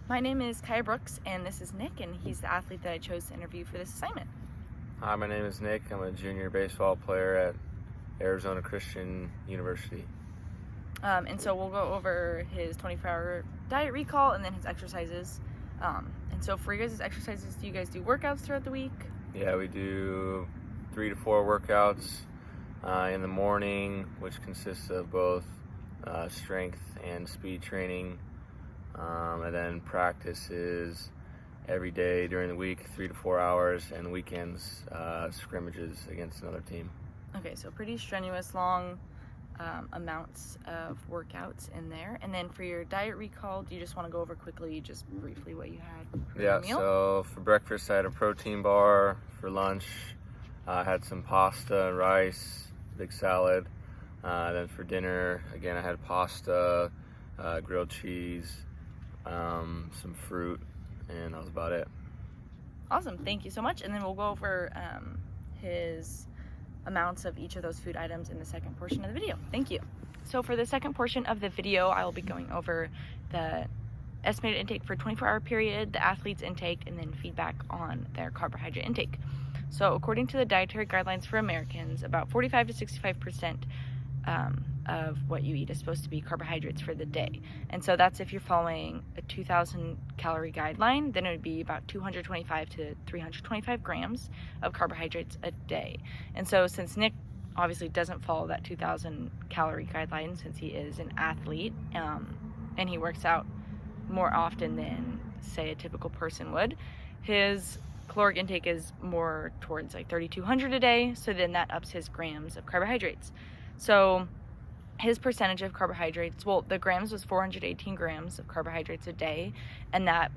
My name is Kyia Brooks, and this is Nick, and he's the athlete that I chose to interview for this assignment. Hi, my name is Nick. I'm a junior baseball player at Arizona Christian University. And so we'll go over his 24-hour diet recall and then his exercises. And so for you guys' exercises, do you guys do workouts throughout the week? Yeah, we do 3 to 4 workouts in the morning, which consists of both strength and speed training. And then practices every day during the week, 3 to 4 hours, and weekends, scrimmages against another team. Okay, so pretty strenuous, long amounts of workouts in there. And then for your diet recall, do you just want to go over quickly, just briefly, what you had for your meal? So for breakfast, I had a protein bar. For lunch, I had some pasta and rice, big salad. Then for dinner, again, I had pasta, grilled cheese, some fruit, and that was about it. Awesome, thank you so much. And then we'll go over his amounts of each of those food items in the second portion of the video. Thank you. So for the second portion of the video, I will be going over the estimated intake for 24-hour period, the athlete's intake, and then feedback on their carbohydrate intake. So according to the dietary guidelines for Americans, about 45 to 65% of what you eat is supposed to be carbohydrates for the day. And so that's if you're following a 2,000 calorie guideline, then it would be about 225 to 325 grams of carbohydrates a day. And so since Nick obviously doesn't follow that 2,000 calorie guideline, since he is an athlete and he works out more often than, say, a typical person would, his caloric intake is more towards like 3,200 a day. So then that ups his grams of carbohydrates. So his percentage of carbohydrates, well, the grams was 418 grams of carbohydrates a day, and that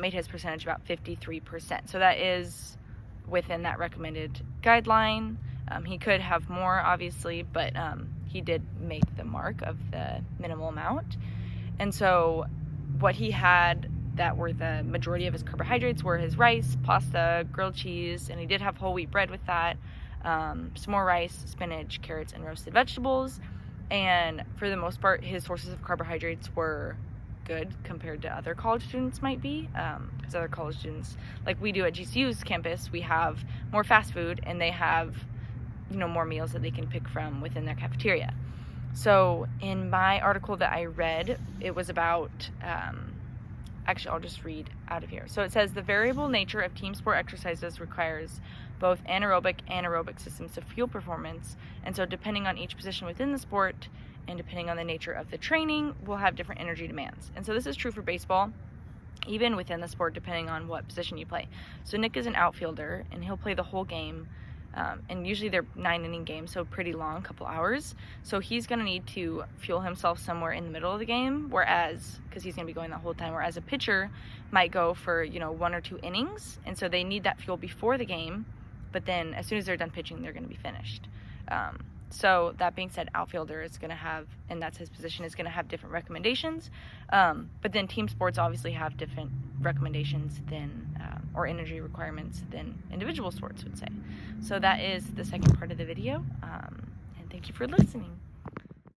made his percentage about 53%. So that is within that recommended guideline. He could have more, obviously, but he did make the mark of the minimal amount. And so what he had that were the majority of his carbohydrates were his rice, pasta, grilled cheese, and he did have whole wheat bread with that, some more rice, spinach, carrots, and roasted vegetables. And for the most part, his sources of carbohydrates were good compared to other college students might be, because other college students, like we do at GCU's campus, we have more fast food, and they have, more meals that they can pick from within their cafeteria. So in my article that I read, it was about, actually, I'll just read out of here. So it says, the variable nature of team sport exercises requires both anaerobic and aerobic systems of fuel performance. And so depending on each position within the sport and depending on the nature of the training, we'll have different energy demands. And so this is true for baseball, even within the sport, depending on what position you play. So Nick is an outfielder, and he'll play the whole game. And usually they're 9-inning games, so pretty long, couple hours. So he's going to need to fuel himself somewhere in the middle of the game, because he's going to be going the whole time, whereas a pitcher might go for, 1 or 2 innings. And so they need that fuel before the game, but then as soon as they're done pitching, they're going to be finished. So that being said, outfielder is going to have, and that's his position, is going to have different recommendations. But then team sports obviously have different recommendations or energy requirements than individual sports would say. So that is the second part of the video. And thank you for listening.